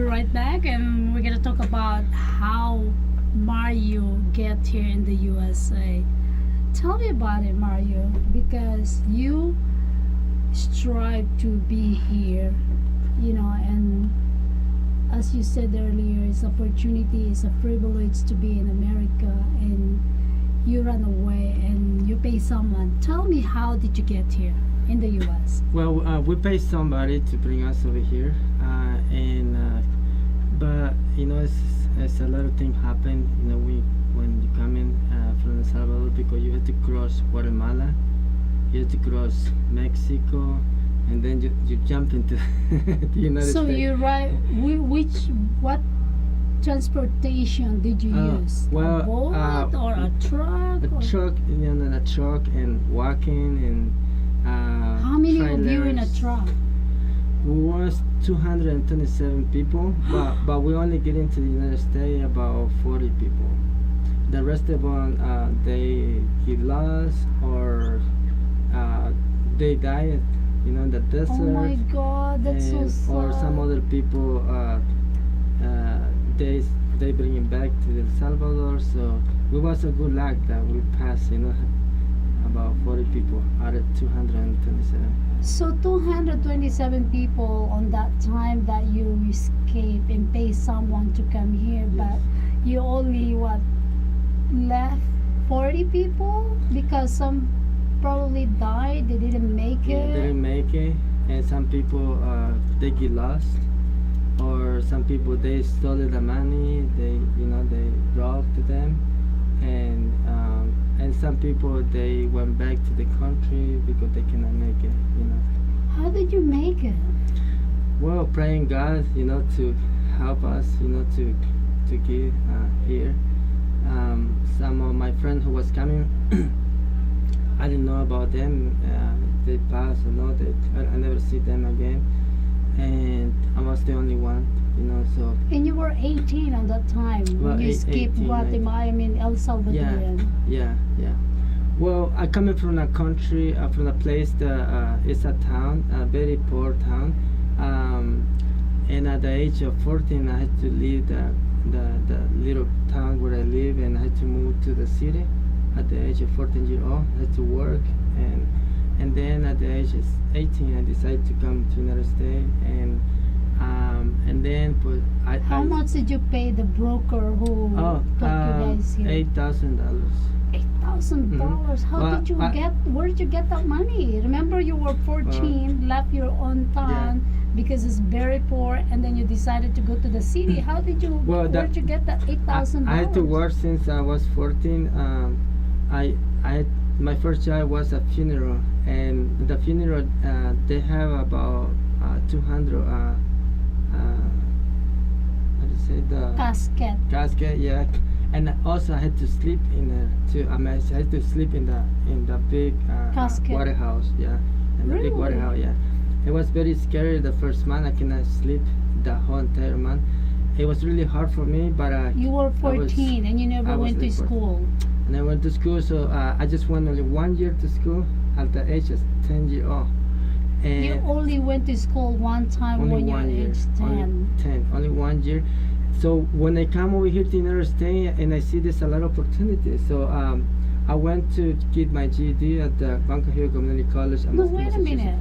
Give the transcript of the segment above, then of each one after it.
be right back, and we're gonna talk about how Mario get here in the USA. Tell me about it, Mario, because you strive to be here, and as you said earlier, it's opportunity, it's a privilege to be in America, and you run away and you pay someone. Tell me, how did you get here in the US? Well, we pay somebody to bring us over here, but it's a lot of things happen. When you come in from El Salvador, because you have to cross Guatemala, you have to cross Mexico, and then you jump into the United States. So you ride, what transportation did you use? Well, a boat or a truck? A truck, a truck, and walking, and How many of you in a trailers. truck? We was 227 people, but we only get into the United States about 40 people. The rest of them, they get lost, or they died, in the desert. Oh my God, that's so sad. Or some other people, they bring him back to El Salvador. So we was a good luck that we passed, about 40 people out of 227. So 227 people on that time that you escape and pay someone to come here, Yes. but you only left 40 people because some probably died, they didn't make Yeah, it. they didn't make it, and some people they get lost, or some people they stole the money. They robbed them, and some people they went back to the country because they cannot make it. How did you make it? Well, praying God, to help us, to get here. Some of my friends who was coming, I didn't know about them. They passed, I never see them again, and I was the only one, So And you were 18 on that time Well, when you escaped 18, Guatemala, El Salvador. yeah. Well, I coming from a country, from a place that is a town, a very poor town, and at the age of 14, I had to leave the little town where I live, and I had to move to the city. At the age of 14 years old, I had to work, and then at the age of 18, I decided to come to United States, and then How much did you pay the broker who took you guys here? $8,000. $8,000. How Well, did you where did you get that money? Remember, you were 14, left your own town because it's very poor, and then you decided to go to the city. How did you, Well, where did you get that $8,000? I had to work since I was 14. My first job was a funeral, and the funeral they have about 200. How do you say the Casket. Yeah, and also I had to sleep in I had to sleep in the big Casket. warehouse. Yeah, in the big Really? warehouse. Yeah, it was very scary the first month. I cannot sleep the whole entire month. It was really hard for me, but You were 14 and you never went to 14. school. And I went to school, so I just went only 1 year to school at the age of 10 years old. And You only went to school one time only when you were 1 year, age 10. only 1 year. So when I come over here to the United States, and I see there's a lot of opportunities, so I went to get my GED at the Bunker Hill Community College. No, wait a minute.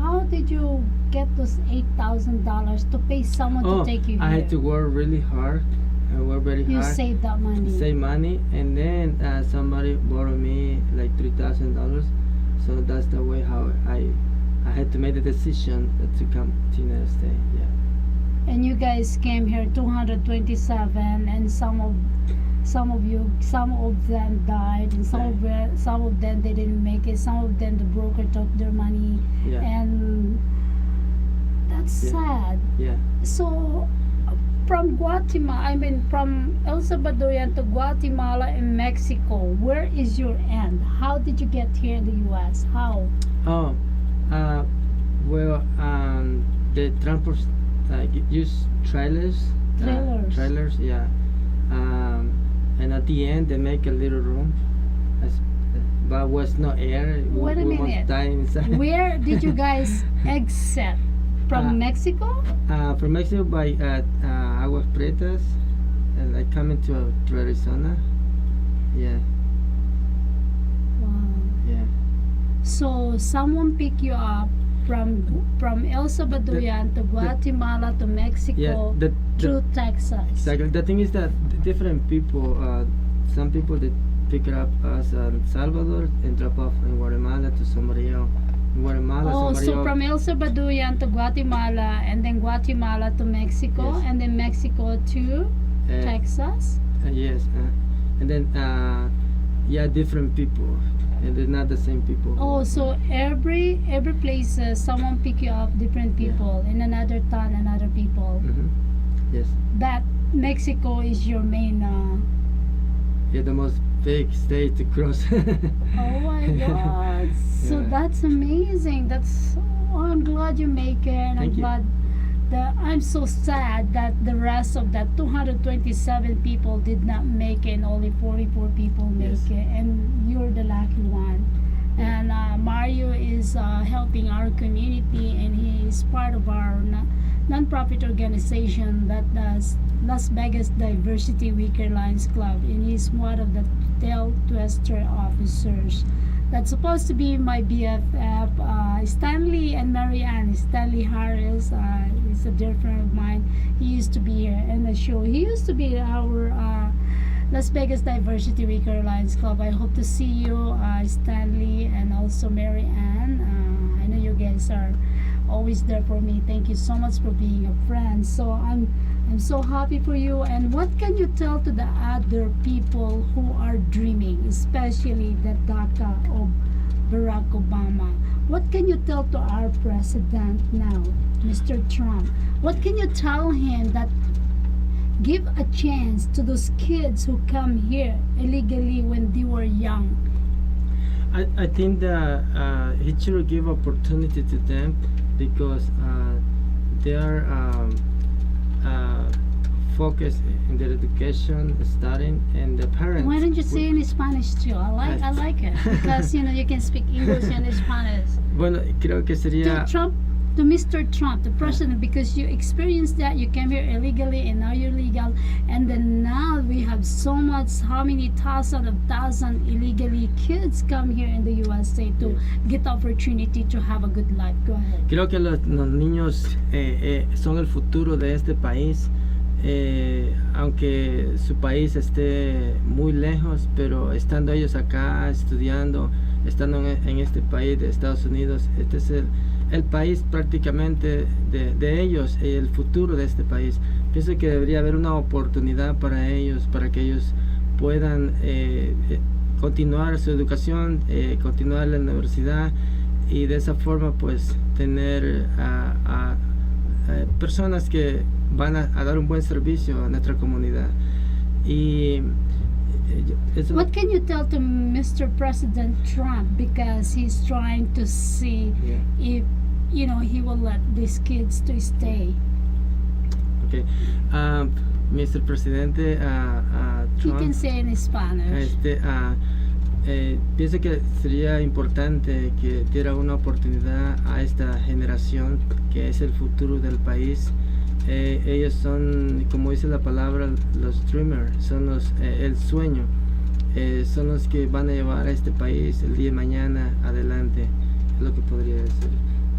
How did you get those $8,000 to pay someone to take you here? I had to work really hard. I worked very You hard. saved that money. Save money, and then somebody borrowed me like $3,000. So that's the way how I had to make the decision to come to United States. Yeah. And you guys came here 227, and some of them died, and some of them they didn't make it. Some of them the broker took their money, Yeah. and that's sad. Yeah. So from from El Salvador to Guatemala and Mexico, where is your end? How did you get here in the U.S.? How? Oh, well, the transport use trailers. Trailers, yeah. And at the end, they make a little room, but was no air. Wait a we minute. must die inside. Where did you guys exit? From Mexico? From Mexico by Aguas Prietas, like coming to Arizona. Yeah, Wow. yeah. So someone pick you up from El Salvadorian to Guatemala to Mexico Yeah, through Texas. exactly. The thing is that different people, some people that pick up us in Salvador and drop off in Guatemala to somebody else. In Guatemala, Oh, somebody so else. from El Salvadorian to Guatemala, and then Guatemala to Mexico, Yes. and then Mexico to Texas. Yes, and then yeah, different people, and they're not the same people. Oh, so every place someone pick you up, different Yeah. people. In another town, another people. Hmm. Yes, That Mexico is your main. yeah, the most big state to cross. Oh my God! So Yeah. that's amazing. That's. Oh, I'm glad you make it, and Thank I'm you. glad. I'm so sad that the rest of that 227 people did not make it, and only 44 people make Yes. it, and you're the lucky one. And Mario is helping our community, and he is part of our non-profit organization that does Las Vegas Diversity Weaker Lions Club, and he's one of the tail twister officers. That's supposed to be my BFF, Stanley and Marianne. Stanley Harris is a dear friend of mine. He used to be here in the show. He used to be our Las Vegas Diversity Weaker Lions Club. I hope to see you, Stanley, and also Marianne. I know you guys are always there for me. Thank you so much for being a friend. So I'm so happy for you. And what can you tell to the other people who are dreaming, especially the DACA of Barack Obama? What can you tell to our president now, Mr. Trump? What can you tell him that give a chance to those kids who come here illegally when they were young? I think that he should give opportunity to them because they are focused in their education, studying, and the parents. Why don't you say in Spanish too? I like it because you can speak English and Spanish. Bueno, creo que sería. To Mr. Trump, the president, because you experienced that, you came here illegally and now you're legal, and then now we have so much, how many thousand illegally kids come here in the USA to get the opportunity to have a good life. Go ahead. Creo que los niños son el futuro de este país, aunque su país esté muy lejos, pero estando ellos acá estudiando, estando en este país de Estados Unidos, este es el país prácticamente de ellos, el futuro de este país. Pienso que debería haber una oportunidad para ellos, para que ellos puedan continuar su educación, continuar la universidad y de esa forma pues tener a personas que van a dar un buen servicio a nuestra comunidad. Y what can you tell to Mr. President Trump, because he's trying to see if he will let these kids to stay? Okay, Mr. Presidente Trump. You can say in Spanish. Pienso que sería importante que diera una oportunidad a esta generación que es el futuro del país. Ellos son, como dice la palabra, los dreamers, son el sueño, son los que van a llevar a este país el día de mañana adelante, es lo que podría decir.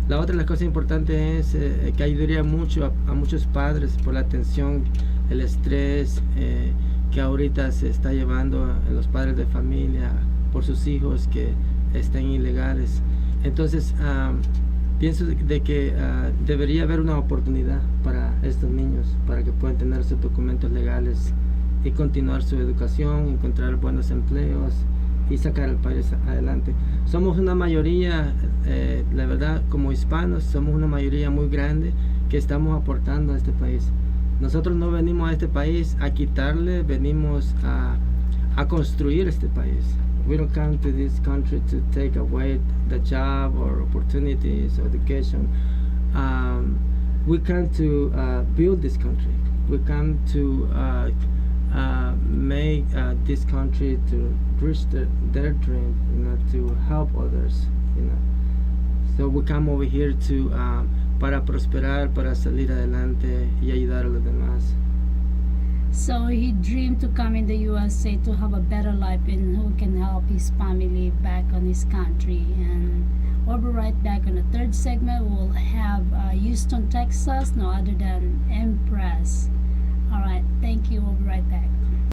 La otra cosa importante es que ayudaría mucho a muchos padres por la atención, el estrés que ahorita se está llevando a los padres de familia por sus hijos que están ilegales. Entonces pienso de que debería haber una oportunidad para estos niños para que puedan tener sus documentos legales y continuar su educación, encontrar buenos empleos y sacar el país adelante. Somos una mayoría, la verdad, como hispanos, somos una mayoría muy grande que estamos aportando a este país. Nosotros no venimos a este país a quitarle, venimos a construir este país. We don't come to this country to take away the job or opportunities or education. We come to build this country. We come to make this country to reach their dream, to help others, So we come over here to para prosperar, para salir adelante y ayudar a los demás. So he dreamed to come in the USA to have a better life and who can help his family back on his country. And we'll be right back on the third segment. We'll have Houston, Texas, no other than Empress. All right, thank you. We'll be right back.